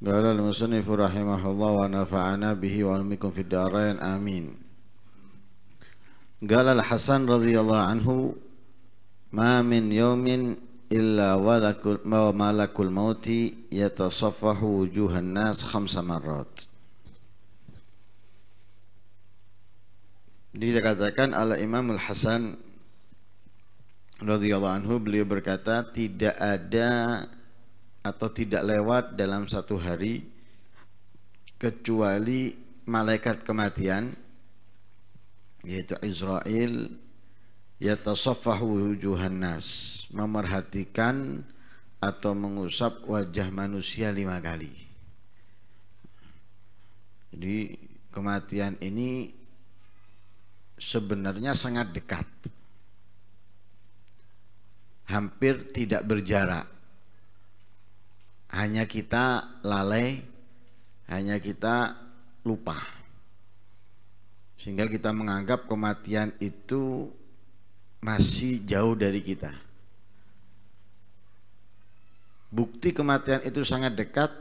قال المصنف رحمه الله ونفعنا به وعلمكم في الدارين آمين. قال الحسن رضي الله عنه ما من يوم إلا وملك الموت يتصفح وجوه الناس 5 مرات. Dikatakan oleh Imam Al-Hasan radhiyallahu anhu, beliau berkata tidak ada atau tidak lewat dalam satu hari kecuali malaikat kematian yaitu Israel yatasaffahu wujuhan nas, memerhatikan atau mengusap wajah manusia 5 kali. Jadi kematian ini sebenarnya sangat dekat, hampir tidak berjarak. Hanya kita lalai, hanya kita lupa, sehingga kita menganggap kematian itu masih jauh dari kita. Bukti kematian itu sangat dekat,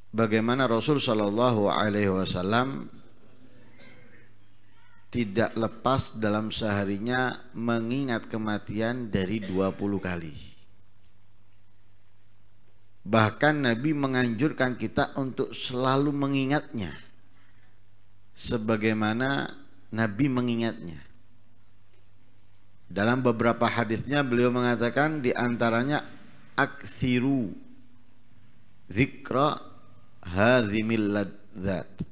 bagaimana Rasul Shallallahu Alaihi Wasallam tidak lepas dalam seharinya mengingat kematian dari 20 kali. Bahkan Nabi menganjurkan kita untuk selalu mengingatnya sebagaimana Nabi mengingatnya. Dalam beberapa hadisnya beliau mengatakan, di antaranya aktsiru dzikra hadzimil ladzat.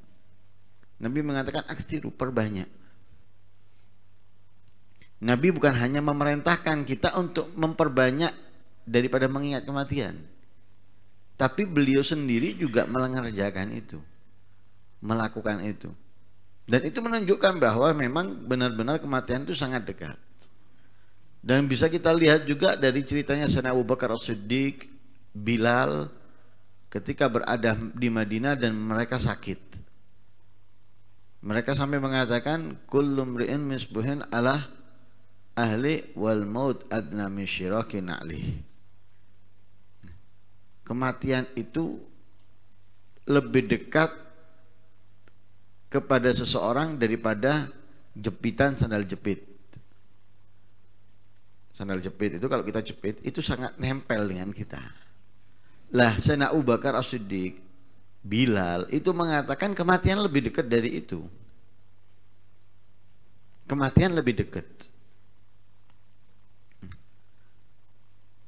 Nabi mengatakan aktsiru, perbanyak. Nabi bukan hanya memerintahkan kita untuk memperbanyak daripada mengingat kematian, tapi beliau sendiri juga mengerjakan itu, melakukan itu. Dan itu menunjukkan bahwa memang benar-benar kematian itu sangat dekat. Dan bisa kita lihat juga dari ceritanya Sayyidina Abu Bakar As-Siddiq, Bilal ketika berada di Madinah dan mereka sakit. Mereka sampai mengatakan kullu mri'in misbuhin ala ahli wal maut adna min syiraki na'lih. Kematian itu lebih dekat kepada seseorang daripada jepitan sandal jepit. Sandal jepit itu kalau kita jepit itu sangat nempel dengan kita. Lah Sayyidina Abu Bakar As-Siddiq, Bilal itu mengatakan kematian lebih dekat dari itu. Kematian lebih dekat.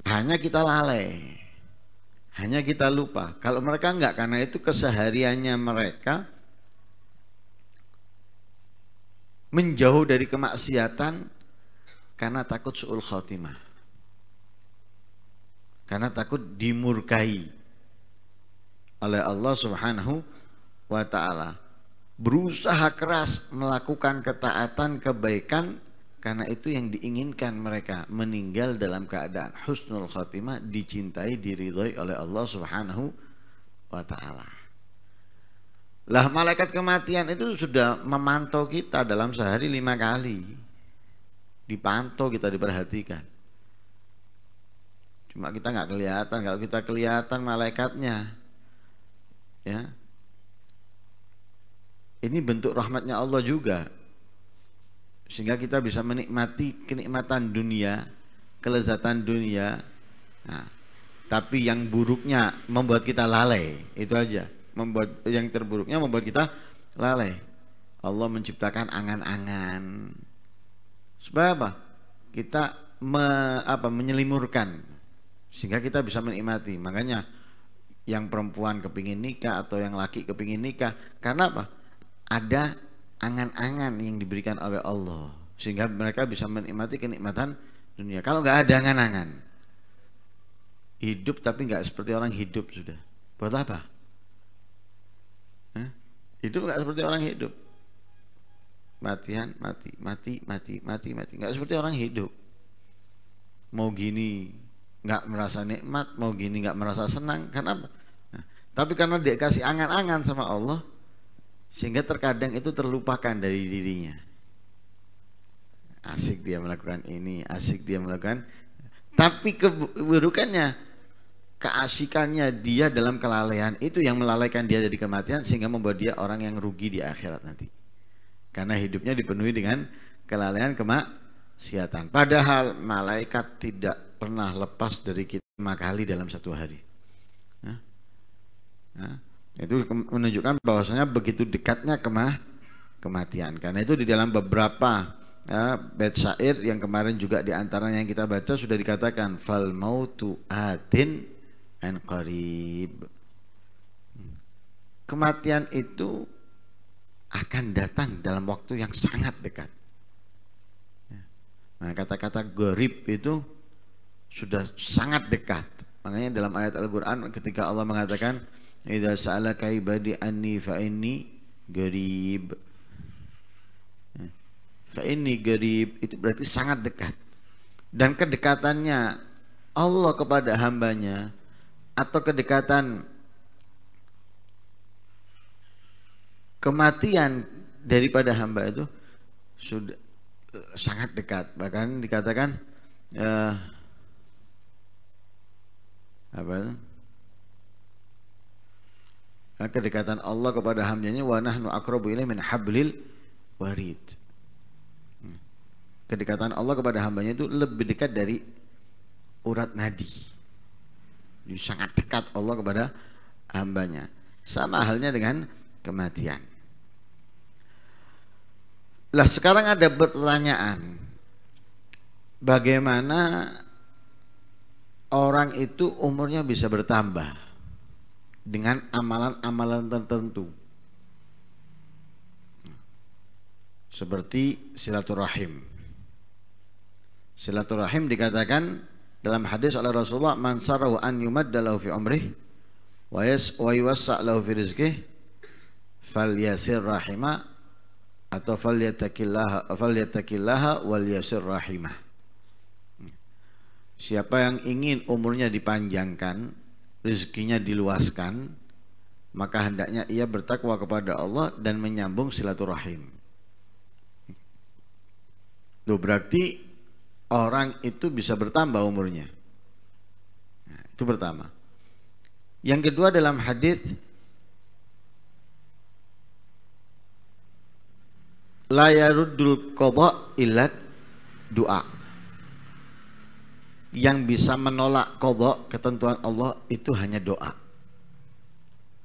Hanya kita lalai, hanya kita lupa. Kalau mereka enggak, karena itu kesehariannya mereka menjauh dari kemaksiatan karena takut su'ul khatimah, karena takut dimurkai oleh Allah Subhanahu wa ta'ala. Berusaha keras melakukan ketaatan, kebaikan, karena itu yang diinginkan mereka, meninggal dalam keadaan husnul khatimah, dicintai, diridhoi oleh Allah Subhanahu wa ta'ala. Lah malaikat kematian itu sudah memantau kita dalam sehari 5 kali. Dipantau kita, diperhatikan. Cuma kita nggak kelihatan. Kalau kita kelihatan malaikatnya, ya, ini bentuk rahmatnya Allah juga, sehingga kita bisa menikmati kenikmatan dunia, kelezatan dunia. Nah, tapi yang buruknya membuat kita lalai, itu aja. Yang terburuknya membuat kita lalai. Allah menciptakan angan-angan supaya apa? Kita menyelimurkan, sehingga kita bisa menikmati. Makanya yang perempuan kepingin nikah atau yang laki kepingin nikah, karena apa? Ada angan-angan yang diberikan oleh Allah, sehingga mereka bisa menikmati kenikmatan dunia. Kalau nggak ada angan-angan, hidup tapi nggak seperti orang hidup, sudah buat apa? Hidup nggak seperti orang hidup. Matian, mati, nggak seperti orang hidup. Mau gini nggak merasa nikmat, mau gini nggak merasa senang. Kenapa? Nah, tapi karena dia kasih angan-angan sama Allah, sehingga terkadang itu terlupakan dari dirinya. Asik dia melakukan ini, asik dia melakukan. Tapi keburukannya keasikannya dia dalam kelalaian itu yang melalaikan dia dari kematian, sehingga membuat dia orang yang rugi di akhirat nanti. Karena hidupnya dipenuhi dengan kelalaian kemaksiatan. Padahal malaikat tidak pernah lepas dari kita 5 kali dalam satu hari. Itu menunjukkan bahwasanya begitu dekatnya kematian. Karena itu di dalam beberapa bait syair yang kemarin juga diantaranya yang kita baca sudah dikatakan fal mautu atin an qarib. Kematian itu akan datang dalam waktu yang sangat dekat. Nah, kata-kata gharib itu sudah sangat dekat. Makanya dalam ayat Al-Quran ketika Allah mengatakan idza sa'alaka ibadi anni fa inni gharib. Fa inni gharib itu berarti sangat dekat. Dan kedekatannya Allah kepada hambanya atau kedekatan kematian daripada hamba itu sudah sangat dekat. Bahkan dikatakan kedekatan Allah kepada hambanya wa nahnu aqrabu ilaihi min hablil warid. Kedekatan Allah kepada hambanya itu lebih dekat dari urat nadi. Jadi sangat dekat Allah kepada hambanya. Sama halnya dengan kematian. Lah sekarang ada pertanyaan, bagaimana orang itu umurnya bisa bertambah dengan amalan-amalan tertentu seperti silaturahim. Silaturahim dikatakan dalam hadis oleh Rasulullah, man sarahu an yumadda lahu fi umrih wa yuwassa' lahu fi rizqih falyasir rahimah atau falyattaqillaha wal yasir rahimah. Siapa yang ingin umurnya dipanjangkan, rezekinya diluaskan, maka hendaknya ia bertakwa kepada Allah dan menyambung silaturahim. Itu berarti orang itu bisa bertambah umurnya. Nah, itu pertama. Yang kedua dalam hadis la yaruddul qada illa doa. Yang bisa menolak qada, ketentuan Allah, itu hanya doa.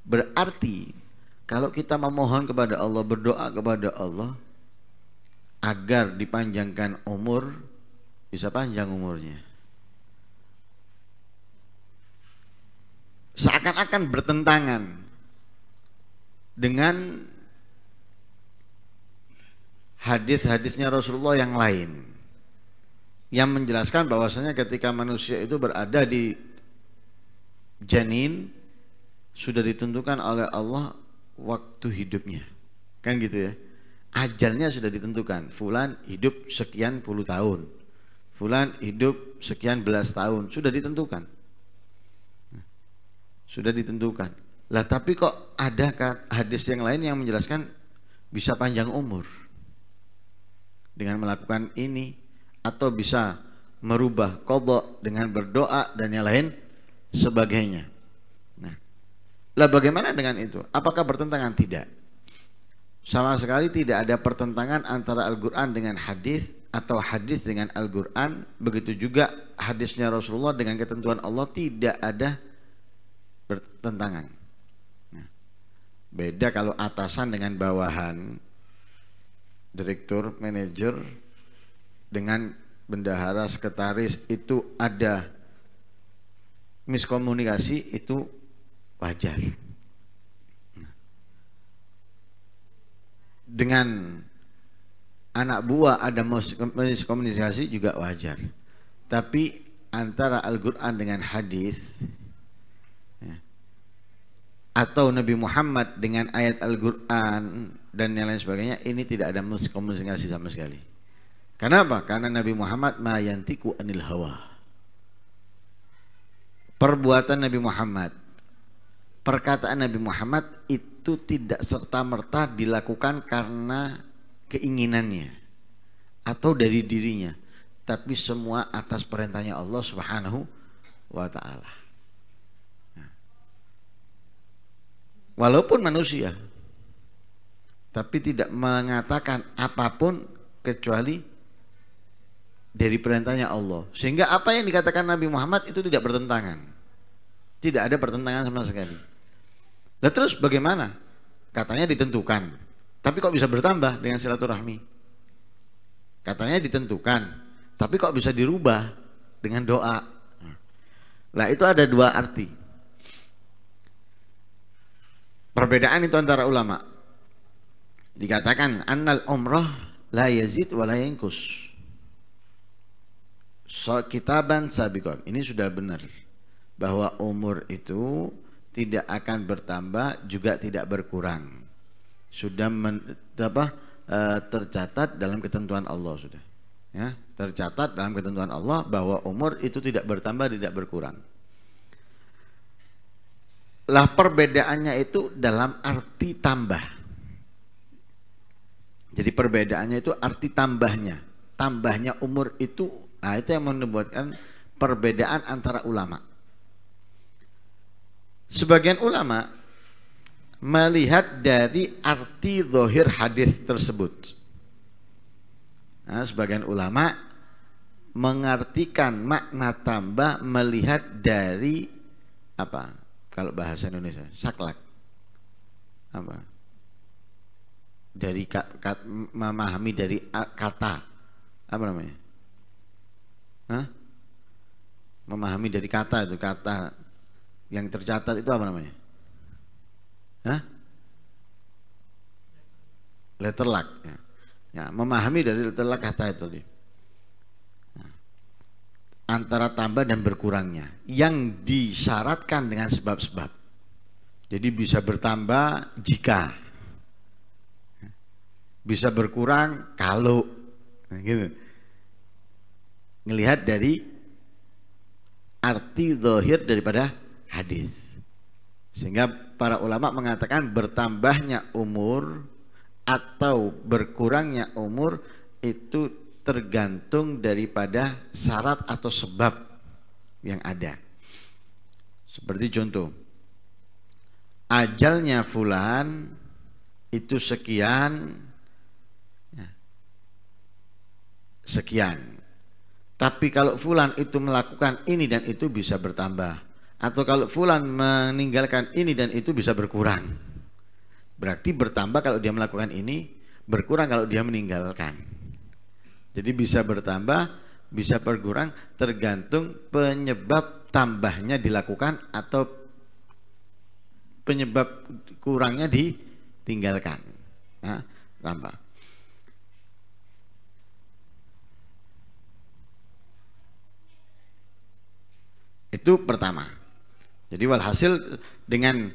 Berarti kalau kita memohon kepada Allah, berdoa kepada Allah agar dipanjangkan umur, bisa panjang umurnya. Seakan-akan bertentangan dengan hadis-hadisnya Rasulullah yang lain yang menjelaskan bahwasanya ketika manusia itu berada di janin sudah ditentukan oleh Allah waktu hidupnya, kan gitu ya. Ajalnya sudah ditentukan, fulan hidup sekian puluh tahun, fulan hidup sekian belas tahun, sudah ditentukan. Sudah ditentukan. Lah tapi kok ada hadis yang lain yang menjelaskan bisa panjang umur dengan melakukan ini, atau bisa merubah qada dengan berdoa dan yang lain sebagainya. Nah, lah bagaimana dengan itu? Apakah bertentangan? Tidak. Sama sekali tidak ada pertentangan antara Al-Quran dengan hadis atau hadis dengan Al-Quran. Begitu juga hadisnya Rasulullah dengan ketentuan Allah, tidak ada pertentangan. Nah, beda kalau atasan dengan bawahan, direktur, manajer dengan bendahara, sekretaris, itu ada miskomunikasi, itu wajar. Dengan anak buah ada miskomunikasi juga wajar. Tapi antara Al-Quran dengan hadis, atau Nabi Muhammad dengan ayat Al-Quran dan yang lain sebagainya, ini tidak ada miskomunikasi sama sekali. Kenapa? Karena Nabi Muhammad ma yantiku anil hawa. Perbuatan Nabi Muhammad, perkataan Nabi Muhammad itu tidak serta-merta dilakukan karena keinginannya atau dari dirinya, tapi semua atas perintahnya Allah Subhanahu wa ta'ala. walaupun manusia, tapi tidak mengatakan apapun kecuali dari perintahnya Allah. Sehingga apa yang dikatakan Nabi Muhammad itu tidak bertentangan. Tidak ada pertentangan sama sekali. Nah terus bagaimana? Katanya ditentukan. Tapi kok bisa bertambah dengan silaturahmi? Katanya ditentukan. Tapi kok bisa dirubah dengan doa? Nah itu ada dua arti. Perbedaan itu antara ulama. Dikatakan annal umrah la yazid wa la yankus. So, kitaban sabiqon. Ini sudah benar bahwa umur itu tidak akan bertambah juga tidak berkurang. Sudah tercatat dalam ketentuan Allah sudah. Ya, tercatat dalam ketentuan Allah bahwa umur itu tidak bertambah tidak berkurang. Lah perbedaannya itu dalam arti tambah. Jadi perbedaannya itu arti tambahnya. Tambahnya umur itu, nah itu yang membuatkan perbedaan antara ulama. Sebagian ulama melihat dari arti zahir hadis tersebut. Nah, sebagian ulama mengartikan makna tambah melihat dari apa? Kalau bahasa Indonesia, saklek. Apa? Dari memahami dari kata. Apa namanya? Hah? Memahami dari kata itu, kata yang tercatat itu apa namanya? Hah? Letter luck. Ya, memahami dari letter luck kata itu. Nah, antara tambah dan berkurangnya yang disyaratkan dengan sebab-sebab. Jadi bisa bertambah jika, bisa berkurang kalau, nah, gitu. Ngelihat dari arti zahir daripada hadis. Sehingga para ulama mengatakan bertambahnya umur atau berkurangnya umur itu tergantung daripada syarat atau sebab yang ada. Seperti contoh, ajalnya fulan itu sekian, sekian. Tapi kalau fulan itu melakukan ini dan itu bisa bertambah. Atau kalau fulan meninggalkan ini dan itu bisa berkurang. Berarti bertambah kalau dia melakukan ini, berkurang kalau dia meninggalkan. Jadi bisa bertambah, bisa berkurang tergantung penyebab tambahnya dilakukan atau penyebab kurangnya ditinggalkan. Nah, tambah. Itu pertama. Jadi walhasil dengan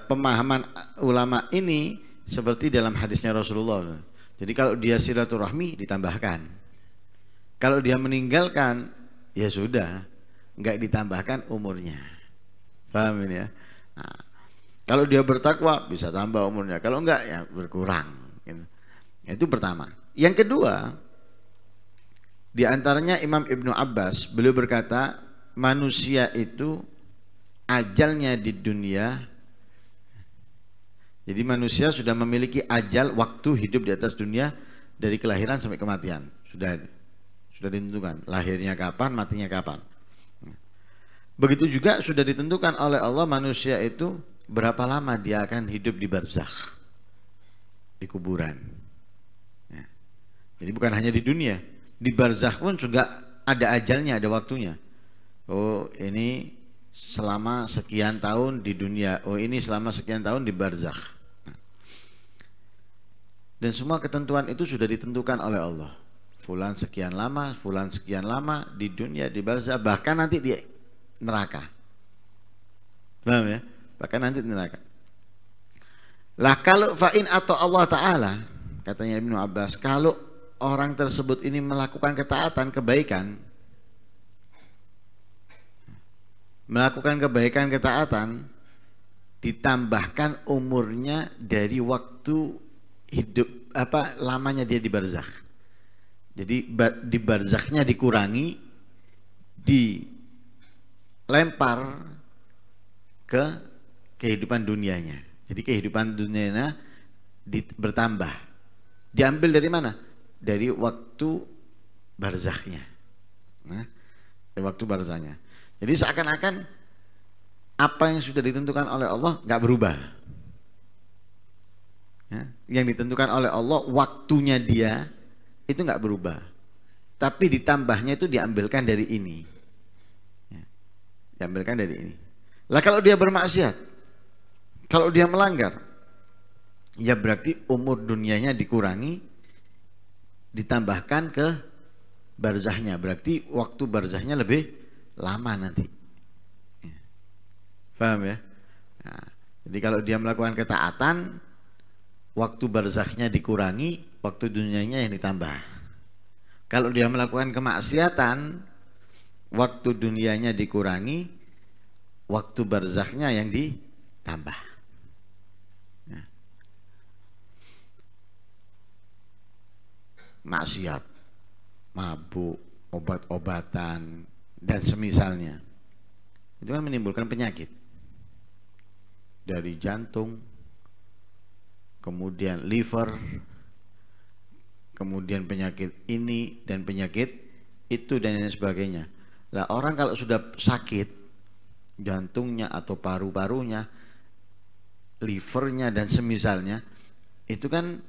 pemahaman ulama ini seperti dalam hadisnya Rasulullah. Jadi kalau dia silaturahmi ditambahkan. Kalau dia meninggalkan ya sudah, enggak ditambahkan umurnya. Paham ini ya? Nah, kalau dia bertakwa bisa tambah umurnya. Kalau enggak ya berkurang. Gitu. Itu pertama. Yang kedua, di antaranya Imam Ibnu Abbas, beliau berkata, manusia itu ajalnya di dunia, jadi manusia sudah memiliki ajal waktu hidup di atas dunia dari kelahiran sampai kematian, sudah ditentukan lahirnya kapan, matinya kapan. Begitu juga sudah ditentukan oleh Allah manusia itu berapa lama dia akan hidup di barzakh, di kuburan. Jadi bukan hanya di dunia, di barzakh pun juga ada ajalnya, ada waktunya. Oh ini selama sekian tahun di dunia, oh ini selama sekian tahun di barzakh. Dan semua ketentuan itu sudah ditentukan oleh Allah. Fulan sekian lama di dunia, di barzakh, bahkan nanti di neraka. Paham ya? Bahkan nanti di neraka. Lah kalau fa'in atau Allah Ta'ala, katanya Ibnu Abbas, kalau orang tersebut ini melakukan ketaatan, kebaikan, melakukan kebaikan ketaatan, ditambahkan umurnya dari waktu hidup lamanya dia di barzakh. Jadi di barzakhnya dikurangi, dilempar ke kehidupan dunianya. Jadi kehidupan dunianya bertambah. Diambil dari mana? Dari waktu barzakhnya. Nah, dari waktu barzakhnya. Jadi seakan-akan apa yang sudah ditentukan oleh Allah nggak berubah. Ya, yang ditentukan oleh Allah waktunya dia itu nggak berubah. Tapi ditambahnya itu diambilkan dari ini. Ya, diambilkan dari ini. Lah kalau dia bermaksiat, kalau dia melanggar, ya berarti umur dunianya dikurangi, ditambahkan ke barzahnya. Berarti waktu barzahnya lebih lama nanti. Paham ya? Nah, jadi kalau dia melakukan ketaatan, waktu barzahnya dikurangi, waktu dunianya yang ditambah. Kalau dia melakukan kemaksiatan, waktu dunianya dikurangi, waktu barzahnya yang ditambah. Nah. Maksiat, mabuk, obat-obatan, dan semisalnya. Itu kan menimbulkan penyakit. Dari jantung, kemudian liver, kemudian penyakit ini dan penyakit itu dan lain sebagainya. Lah orang kalau sudah sakit jantungnya atau paru-parunya, livernya dan semisalnya, itu kan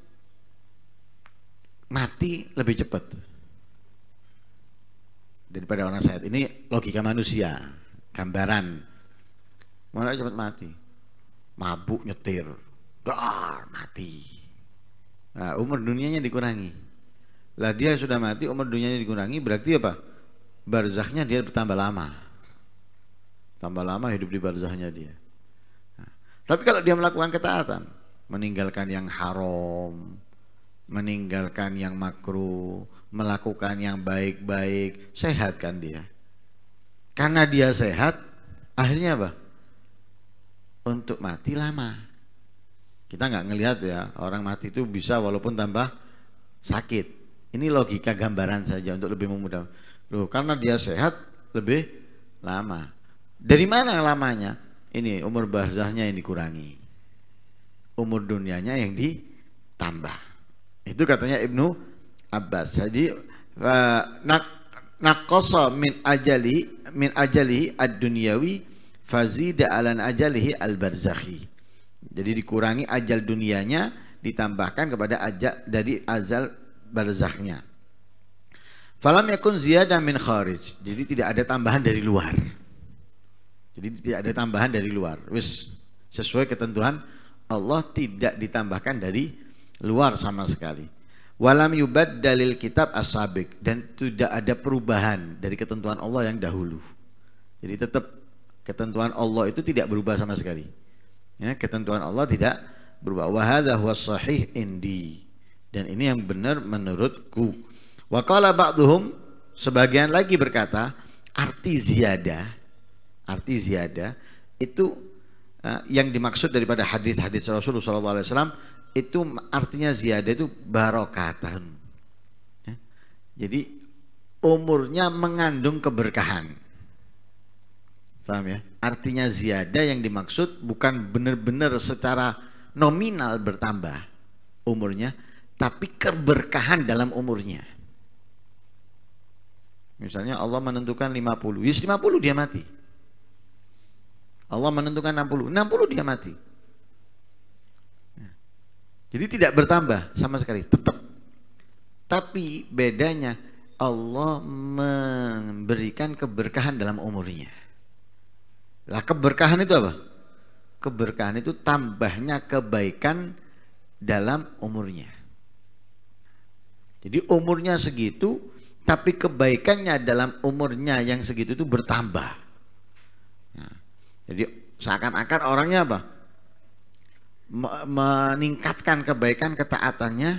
mati lebih cepat daripada orang sehat. Ini logika manusia, gambaran. Mana cepat mati? Mabuk nyetir, dar mati. Nah, umur dunianya dikurangi. Lah dia sudah mati, umur dunianya dikurangi, berarti apa? Barzahnya dia bertambah lama. Tambah lama hidup di barzahnya dia. Nah, tapi kalau dia melakukan ketaatan, meninggalkan yang haram, meninggalkan yang makruh, melakukan yang baik-baik, sehat kan dia. Karena dia sehat, akhirnya apa? Untuk mati lama. Kita nggak ngelihat ya orang mati itu bisa walaupun tambah sakit. Ini logika gambaran saja untuk lebih memudah. Loh, karena dia sehat lebih lama. Dari mana lamanya? Ini umur barzahnya yang dikurangi, umur dunianya yang ditambah. Itu katanya Ibnu Abbas. Jadi naqasa min ajali ad-dunyawi fazida alan ajalihi al-barzakhi. Jadi dikurangi ajal dunianya, ditambahkan kepada ajal dari azal barzakhnya. Falam yakun ziyadah min kharij. Jadi tidak ada tambahan dari luar. Jadi tidak ada tambahan dari luar. Wis sesuai ketentuan Allah, tidak ditambahkan dari luar sama sekali. Walam yubaddalil kitab as-sabiq, dan tidak ada perubahan dari ketentuan Allah yang dahulu. Jadi tetap ketentuan Allah itu tidak berubah sama sekali. Ya, ketentuan Allah tidak berubah. Wa hadza huwa sahih indi. Dan ini yang benar menurutku. Wa qala ba'dhum, sebagian lagi berkata, arti ziyadah itu yang dimaksud daripada hadis-hadis Rasulullah SAW itu artinya ziyadah itu barokatan. Ya. Jadi umurnya mengandung keberkahan. Paham ya? Artinya ziyadah yang dimaksud bukan benar-benar secara nominal bertambah umurnya, tapi keberkahan dalam umurnya. Misalnya Allah menentukan 50, yes 50 dia mati. Allah menentukan 60 dia mati. Jadi tidak bertambah sama sekali, tetap. Tapi bedanya Allah memberikan keberkahan dalam umurnya. Lah keberkahan itu apa? Keberkahan itu tambahnya kebaikan dalam umurnya. Jadi umurnya segitu, tapi kebaikannya dalam umurnya yang segitu itu bertambah. Nah, jadi seakan-akan orangnya apa? Meningkatkan kebaikan ketaatannya,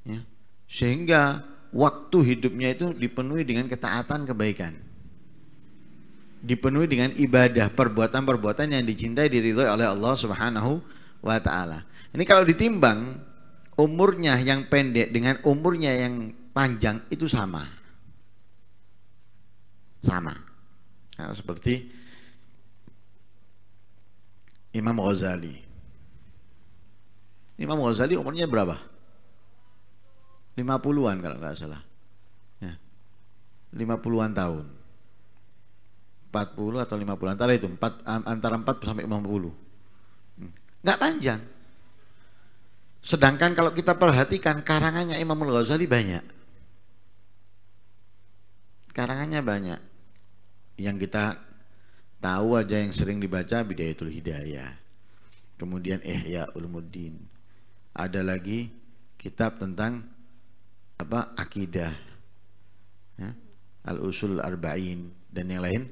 ya, sehingga waktu hidupnya itu dipenuhi dengan ketaatan kebaikan, dipenuhi dengan ibadah, perbuatan-perbuatan yang dicintai, diridhoi oleh Allah Subhanahu wa Ta'ala. Ini kalau ditimbang umurnya yang pendek dengan umurnya yang panjang itu sama. Nah, seperti Imam Ghazali. Imam Ghazali umurnya berapa? 50-an kalau nggak salah. Ya. 50-an tahun. 40 atau 50 antara itu, antara 4 sampai 50. Nggak panjang. Sedangkan kalau kita perhatikan karangannya Imam Ghazali banyak. Karangannya banyak. Yang kita tahu aja yang sering dibaca Bidayatul Hidayah. Kemudian Ihya Ulumuddin. Ada lagi kitab tentang apa? Akidah. Ya, Al-Usul Arba'in dan yang lain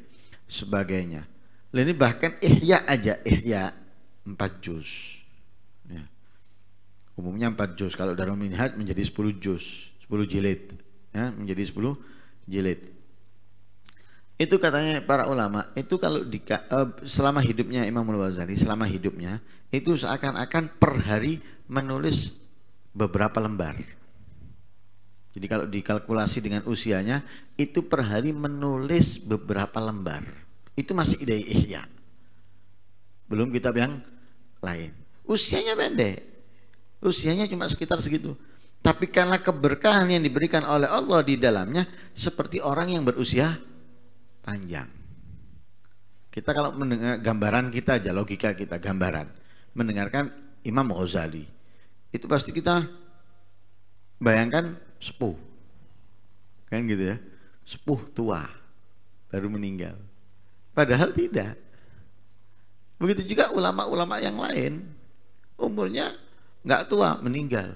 sebagainya. Ini bahkan Ihya aja, Ihya 4 juz. Ya. Umumnya 4 juz. Kalau Darul Minhaj menjadi 10 juz, 10 jilid. Ya, menjadi 10 jilid. Itu katanya para ulama, itu kalau selama hidupnya Imam Al-Ghazali, selama hidupnya itu seakan-akan per hari menulis beberapa lembar. Jadi kalau dikalkulasi dengan usianya, itu per hari menulis beberapa lembar. Itu masih ide Ihya. Belum kitab yang lain. Usianya pendek. Usianya cuma sekitar segitu. Tapi karena keberkahan yang diberikan oleh Allah di dalamnya, seperti orang yang berusia panjang. Kita kalau mendengar gambaran kita aja, logika kita, gambaran. Mendengarkan Imam Ghazali. Itu pasti kita bayangkan sepuh. Kan gitu ya. Sepuh tua. Baru meninggal. Padahal tidak. Begitu juga ulama-ulama yang lain. Umurnya nggak tua, meninggal.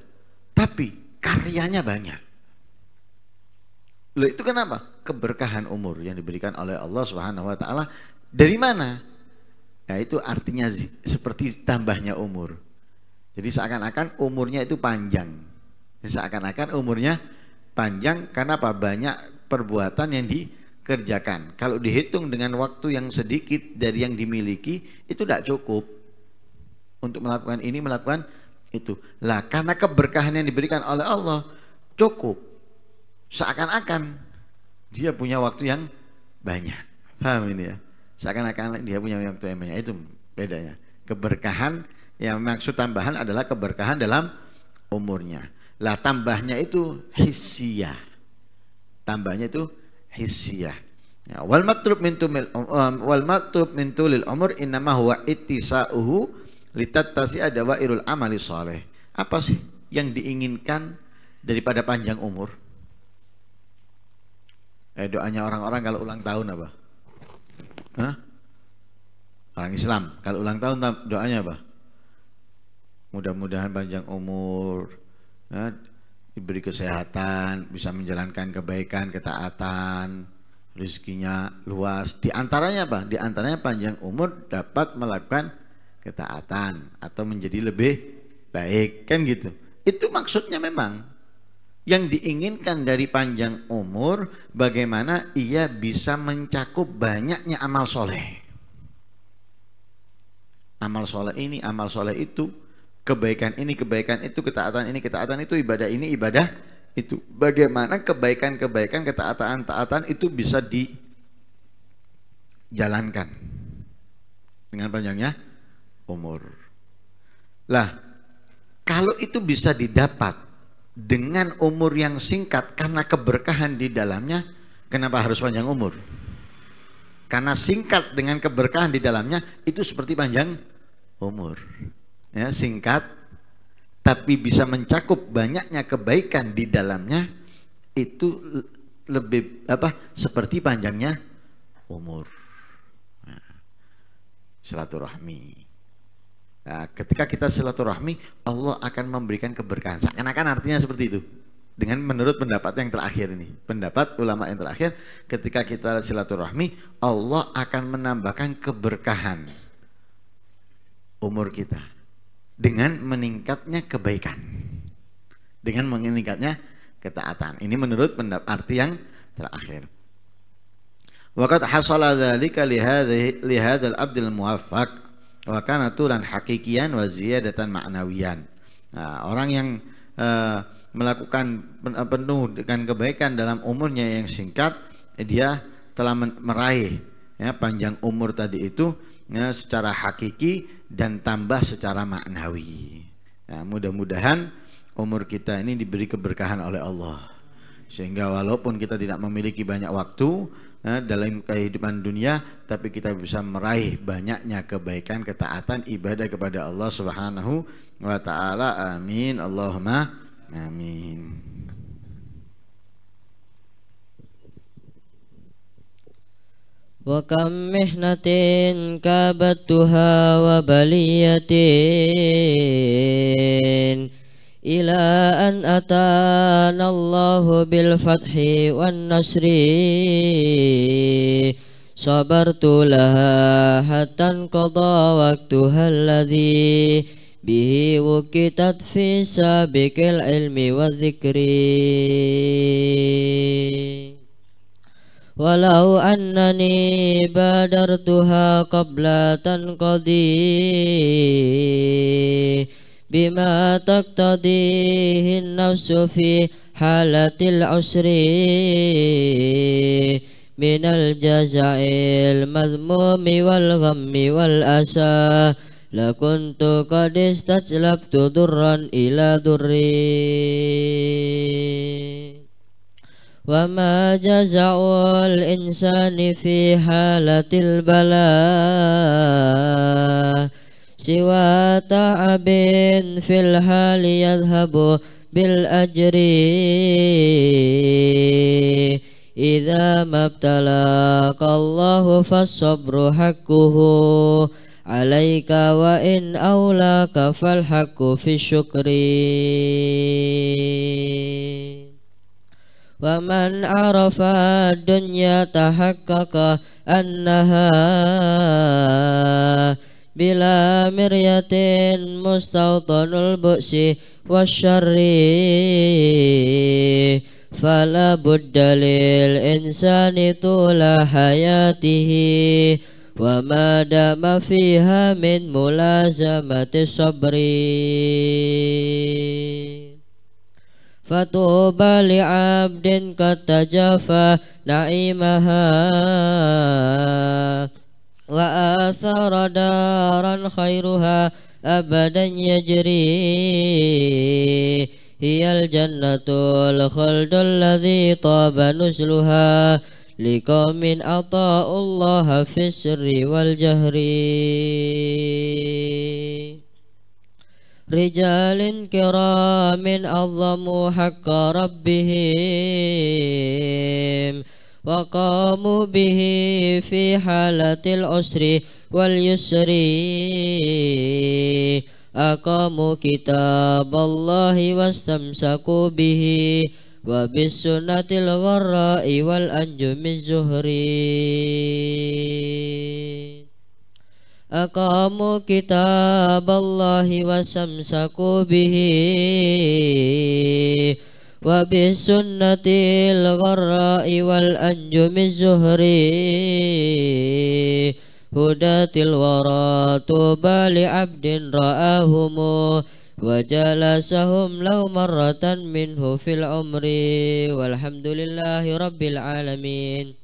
Tapi karyanya banyak. Loh, itu kenapa? Keberkahan umur yang diberikan oleh Allah Subhanahu wa taala. Dari mana? Nah, itu artinya seperti tambahnya umur. Jadi seakan-akan umurnya itu panjang. Seakan-akan umurnya panjang karena apa? Banyak perbuatan yang dikerjakan. Kalau dihitung dengan waktu yang sedikit dari yang dimiliki, itu tidak cukup untuk melakukan ini, melakukan itu. Lah, karena keberkahan yang diberikan oleh Allah cukup. Seakan-akan dia punya waktu yang banyak. Paham ini ya? Seakan-akan dia punya waktu yang banyak. Itu bedanya. Keberkahan yang maksud tambahan adalah keberkahan dalam umurnya. Lah, tambahnya itu hissiyah. Tambahnya itu hissiyah. Ya, wal matlub min tulil umur innama huwa ittisa'uhu litattasi'a dawairul amali shalih. Apa sih yang diinginkan daripada panjang umur? Doanya orang-orang kalau ulang tahun apa? Hah? Orang Islam kalau ulang tahun doanya apa? Mudah-mudahan panjang umur, ya, diberi kesehatan, bisa menjalankan kebaikan, ketaatan, rezekinya luas. Di antaranya apa? Di antaranya panjang umur dapat melakukan ketaatan atau menjadi lebih baik, kan gitu. Itu maksudnya memang. Yang diinginkan dari panjang umur, bagaimana ia bisa mencakup banyaknya amal soleh. Amal soleh ini, amal soleh itu, kebaikan ini, kebaikan itu, ketaatan ini, ketaatan itu, ibadah ini, ibadah itu. Bagaimana kebaikan-kebaikan, ketaatan-taatan itu bisa dijalankan dengan panjangnya umur. Lah, kalau itu bisa didapat dengan umur yang singkat karena keberkahan di dalamnya, kenapa harus panjang umur? Karena singkat dengan keberkahan di dalamnya itu seperti panjang umur. Ya, singkat tapi bisa mencakup banyaknya kebaikan di dalamnya, itu lebih seperti panjangnya umur. Nah, silaturahmi. Nah, ketika kita silaturahmi, Allah akan memberikan keberkahan. Seakan-akan artinya seperti itu. Dengan menurut pendapat yang terakhir ini, pendapat ulama yang terakhir, ketika kita silaturahmi, Allah akan menambahkan keberkahan umur kita dengan meningkatnya kebaikan, dengan meningkatnya ketaatan. Ini menurut pendapat arti yang terakhir. Waqad hasala dzalika li hadzal abdil muwaffaq wa kana tulan hakikian wa ziyadatan ma'nawiyan. Nah, orang yang melakukan penuh dengan kebaikan dalam umurnya yang singkat, dia telah meraih ya, panjang umur tadi itu ya, secara hakiki dan tambah secara maknawi. Ya, mudah-mudahan umur kita ini diberi keberkahan oleh Allah, sehingga walaupun kita tidak memiliki banyak waktu dalam kehidupan dunia, tapi kita bisa meraih banyaknya kebaikan, ketaatan, ibadah kepada Allah Subhanahu wa ta'ala. Amin, Allahumma amin. Wa kam mihnatin kabattuha wa baliyatin ila an atana Allahu bil fathi wan nasri sabartu laha hatta qada waqtuha alladhi bihi wukitat fi sabiqil ilmi wa dhikri walau annani badartuha qabla tanqadi bima taqtadihi an-nafsu fi halatil usri minal jaza'il madhmumi wal ghammi wal asa lakuntu qad istajlabtu durran ila durri wa ma jaza'ul insani fi halatil bala siwa ta'abin fil hali yadhabu bil ajri idza mabtalaka Allahu fasabru haqquhu alaika wa in aulaka fal haqqu fi syukri wa man arafa dunya tahaqqaqa annaha bila miryatin mustawtanul bu'si wasyarri fala budda lil insani tula hayatihi wa ma dama fiha min mulazamati sabri fatuba li'abdin katajafa na'imaha wa athara daran khairuha abadan yajri hiyal jannatul khaldul ladhi taba nuzluha liqaumin ata'ullaha fis sirri wal jahri rijalin kiramin azzamu haqqa rabbihim wa qamu bihi fi halatil usri wal yusri aqamu kitaballahi wastamsaku bihi wa bis sunnatil gharra'i wal anjumiz zuhri aqamu kitaballahi wasamsaku bihi wa bis sunnatil gharra'i wal anjumiz zuhri hudatil wara tuba li abdin ra'ahumu wa jalasahum law marratan minhu fil umri walhamdulillahi rabbil alamin.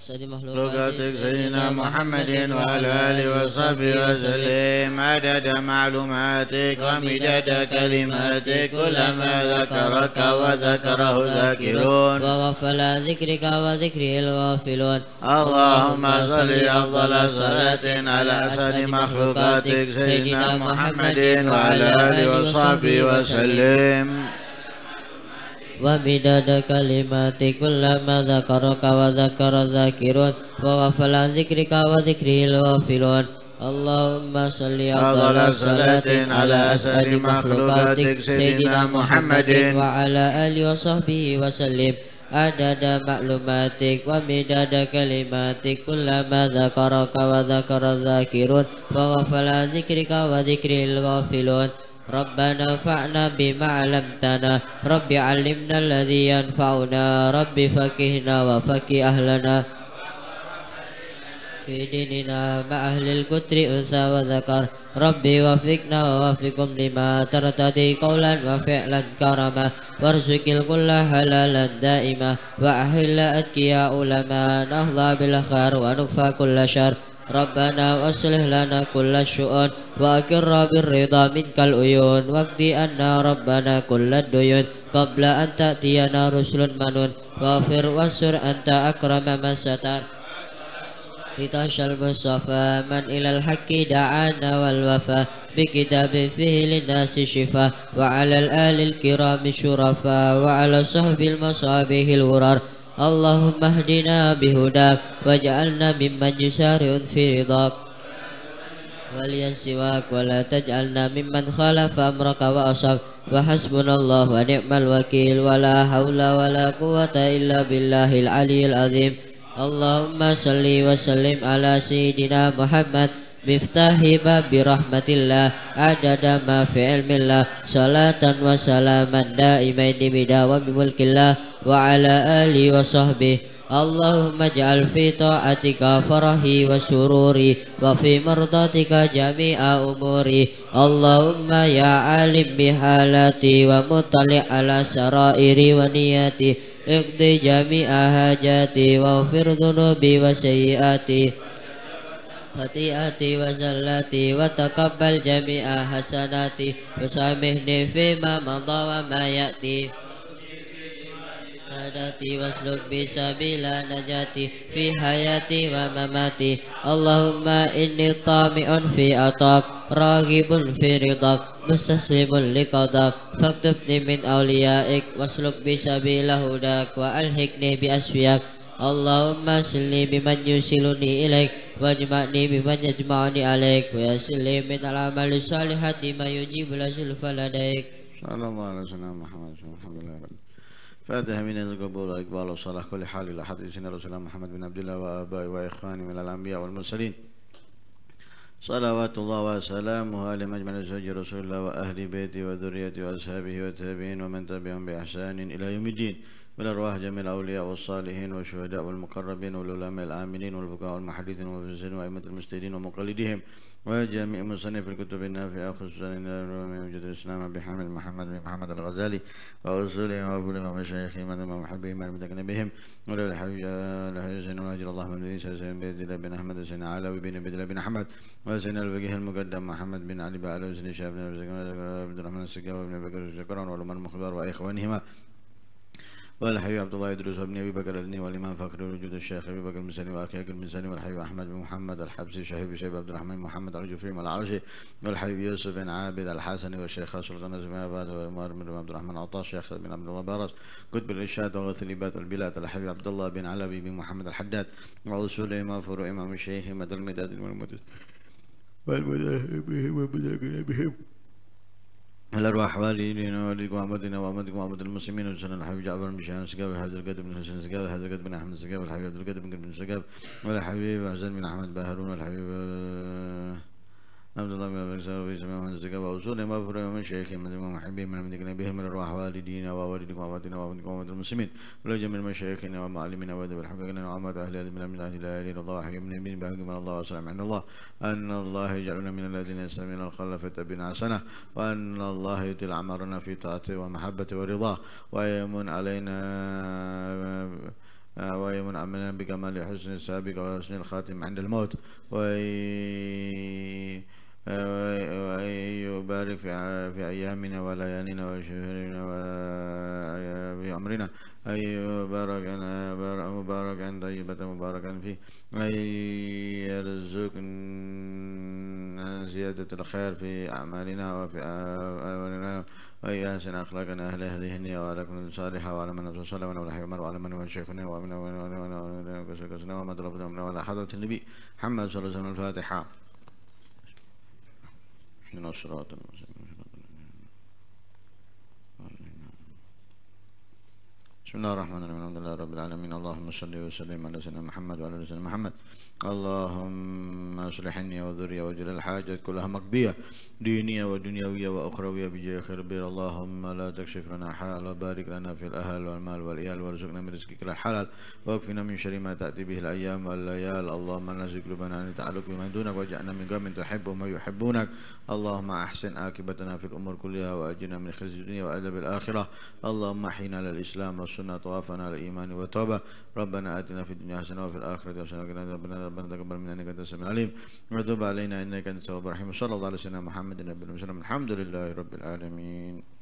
سيدنا محمد وعلى آله وصحبه وسلم عدد معلوماتك ومداد كلماتك كلما ذكرك وذكره ذاكرون وغفل ذكرك وذكره الغافلون اللهم صل أفضل صلاة على أسعد مخلوقاتك سيدنا محمد وعلى آله وصحبه وسلم ومداد كلماتك كلما ذكرك وذكر الذاكرون وغفل عن ذكرك وذكره الغافلون اللهم صل أفضل صلاة على أسعد مخلوقاتك سيدنا محمد وعلى آله وصحبه وسلم عدد معلوماتك ومداد كلماتك كلما ذكرك وذكر الذاكرون وغفل عن ذكرك وذكره الغافلون ربنا انفعنا بما علمتنا رب علمنا الذي ينفعنا رب فقهنا وفقه أهلنا في ديننا مع أهل الكتر أنثى وذكر ربي وفقنا ووفقكم لما ترتدي قولا وفعلا كرما وارزق الكل حلالا دائما وأحل أتقياء لما نهضى بالخير ونكفى كل شر ربنا وأصلح لنا كل الشؤون وأقر بالرضا منك العيون واقض عنا ربنا كل الديون قبل أن تأتينا رسل منون واغفر واستر أنت أكرم من ستر إطاش المصطفى من إلى الحق دعانا والوفاء بكتاب فيه للناس شفاء وعلى الآل الكرام الشرفاء وعلى صحب المصابيح الغرار اللهم اهدنا بهداك واجعلنا ممن يسارع في رضاك وليا سواك ولا تجعلنا ممن خالف أمرك وأصاك وحسبنا الله ونعم الوكيل ولا حول ولا قوة إلا بالله العلي العظيم اللهم صل وسلم على سيدنا محمد مفتاح باب رحمة الله عدد ما في علم الله صلاة وسلاما دائمين بدوام ملك الله وعلى آله وصحبه اللهم اجعل في طاعتك فرحي وسروري وفي مرضاتك جميع أموري اللهم يا عالم بحالاتي ومطلع على سرائري ونياتي اقضي جميع حاجاتي واغفر ذنوبي وسيئاتي خطيئتي وزلاتي وتقبل جميع حسناتي وسامحني فيما مضى وما يأتي سادتي واسلك بي سبيل نجاتي في حياتي ومماتي اللهم إني طامع في عطاك راغب في رضاك مستسلم لقضاك فاكتبني من أوليائك واسلك بي سبيل هداك وألحقني بأسفياك اللهم سلني بمن يوصلني إليك واجمعني بمن يجمعني عليك ويسر لي من العمل الصالحات ما يجيب الأزلف لديك صلى الله عليه وسلم محمد الحمد لله رب فاتح من القبول والإقبال والصلاح كل حال إلى حضرة سيدنا رسول الله محمد بن عبد الله وآبائي وإخواني من الأنبياء والمرسلين صلوات الله وسلامه على مجمع زوج رسول الله وأهل بيته وذريته وأصحابه والتابعين ومن تبعهم بإحسان إلى يوم الدين والأرواح جميع الأولياء والصالحين والشهداء والمقربين والعلماء العاملين والفقهاء والمحدثين والمفسرين وأئمة المجتهدين ومقلديهم وجميع مصنف الكتب النافعة خصوصا من وجود الإسلام بحامد محمد بن محمد الغزالي وأصولهم وأبوهم ومشايخهم ومحبهم ومتكن بهم ولو الحبيب سيدنا مهاجر الله من الذي سيدنا بيد الله بن أحمد سيدنا علوي بن بيد الله بن أحمد وسيدنا الفقيه المقدم محمد بن علي بعلوي وسيدنا شاب بن عبد الرحمن السقاوي بن بكر الشكران والأمر المخبار وإخوانهما والحبيب عبد الله يدرس بن أبي بكر الأذني والإمام فخر وجود الشيخ أبي بكر المساني وأخي المساني والحبيب أحمد بن محمد الحبسي شهيب شيب عبد الرحمن محمد الجفري العرشي والحبيب يوسف بن عابد الحسني والشيخ سلطان بن عباد وعمر بن عبد الرحمن عطاش الشيخ بن عبد الله بارس كتب الإرشاد وغثليبات البلاد الحبيب عبد الله بن علوي بن محمد الحداد وأصول إمام فروع إمام الشيخ مدى المداد والمذاهب بهم الأرواح والدينا والديكم وأمدنا وأمدكم وأمد المسلمين وسنة الحبيب جعفر بن شيخان السقاوي حافظ القدر بن حسين السقاوي حافظ القدر بن أحمد السقاوي والحبيب عبد القدر بن السقاوي والحبيب حسن بن أحمد باهرون والحبيب عبد الله بن أبي سعود في سماع من الزكاة وأصول ما فرق من شيخ من المحبين من مدينة بهم من الأرواح والدينا ووالدكم وأمدنا وأمدكم وأمد المسلمين ولا جميع مشايخنا ومعلمنا وأدب الحقائقنا وعامة أهل العلم من لا إله إلا الله حي من يمين بحق من الله وسلام عند الله أن الله يجعلنا من الذين يستمعون القول فيتبعون أحسنه وأن الله يطيل أعمارنا في طاعته ومحبته ورضاه ويمن علينا ويمن عملنا بكمال حسن السابق وحسن الخاتم عند الموت ويبارك في أيامنا وليالينا وشهورنا وعمرنا أي مباركا طيبة مباركا فيه أي يرزقنا زيادة الخير في أعمالنا وفي أولنا وأي أحسن أخلاقنا أهل هذه النية وعلى كل صالحة وعلى من نفسه صلى الله عليه وسلم وعلى من هو شيخنا ومن وما طلبنا وعلى حضرة النبي محمد صلى الله عليه وسلم الفاتحة من الصراط المستقيم بسم الله الرحمن الرحيم الحمد لله رب العالمين اللهم صل وسلم على سيدنا محمد وعلى سيدنا محمد اللهم اصلحني وذرية وجل الحاجات كلها مقضية دينية ودنيوية وأخروية بجاه خير بير اللهم لا تكشف لنا حال وبارك لنا في الأهل والمال والإيال وارزقنا من رزقك الحلال واكفنا من شر ما تأتي به الأيام والليال اللهم نزل قلوبنا أن نتعلق بمن دونك واجعلنا من قوم تحبهم ويحبونك اللهم أحسن عاقبتنا في الأمور كلها وأجرنا من خزي الدنيا وعذاب الآخرة اللهم أحينا على الإسلام والسنة السنة وتوفنا على الإيمان والتوبة. ربنا آتنا في الدنيا حسنة وفي الآخرة حسنة وقنا عذاب النار. ربنا تقبل منا إنك أنت السميع العليم وتب علينا إنك أنت التواب الرحيم. صلى الله على سيدنا محمد النبي وسلم. الحمد لله رب العالمين.